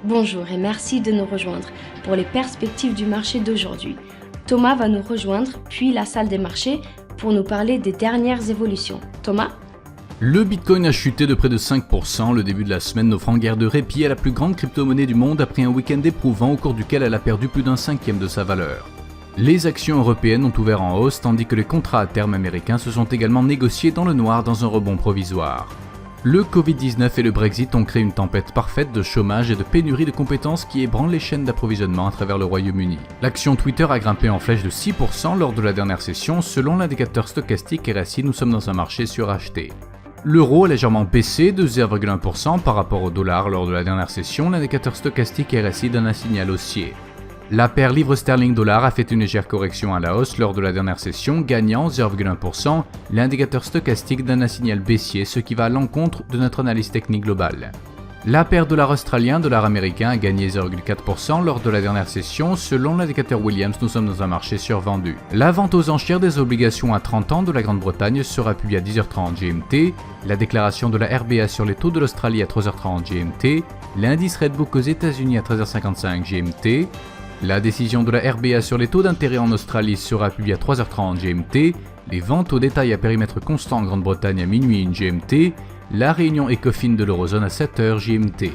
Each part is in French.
Bonjour et merci de nous rejoindre pour les perspectives du marché d'aujourd'hui. Thomas va nous rejoindre, puis la salle des marchés, pour nous parler des dernières évolutions. Thomas ? Le Bitcoin a chuté de près de 5%, le début de la semaine n'offrant guère de répit à la plus grande crypto-monnaie du monde après un week-end éprouvant au cours duquel elle a perdu plus d'1/5 de sa valeur. Les actions européennes ont ouvert en hausse tandis que les contrats à terme américains se sont également négociés dans le noir dans un rebond provisoire. Le Covid-19 et le Brexit ont créé une tempête parfaite de chômage et de pénurie de compétences qui ébranle les chaînes d'approvisionnement à travers le Royaume-Uni. L'action Twitter a grimpé en flèche de 6% lors de la dernière session. Selon l'indicateur stochastique RSI, nous sommes dans un marché suracheté. L'euro a légèrement baissé de 0,1% par rapport au dollar lors de la dernière session. L'indicateur stochastique RSI donne un signal haussier. La paire livre sterling-dollar a fait une légère correction à la hausse lors de la dernière session, gagnant 0,1%. L'indicateur stochastique donne un signal baissier, ce qui va à l'encontre de notre analyse technique globale. La paire dollar australien, dollar américain a gagné 0,4% lors de la dernière session. Selon l'indicateur Williams, nous sommes dans un marché survendu. La vente aux enchères des obligations à 30 ans de la Grande-Bretagne sera publiée à 10h30 GMT. La déclaration de la RBA sur les taux de l'Australie à 3h30 GMT. L'indice Redbook aux États-Unis à 13h55 GMT. La décision de la RBA sur les taux d'intérêt en Australie sera publiée à 3h30 GMT, les ventes au détail à périmètre constant en Grande-Bretagne à minuit GMT, la réunion ECOFIN de l'Eurozone à 7h GMT.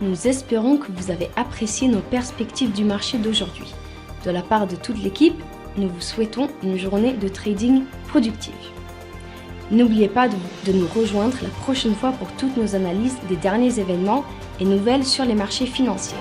Nous espérons que vous avez apprécié nos perspectives du marché d'aujourd'hui. De la part de toute l'équipe, nous vous souhaitons une journée de trading productive. N'oubliez pas de nous rejoindre la prochaine fois pour toutes nos analyses des derniers événements et nouvelles sur les marchés financiers.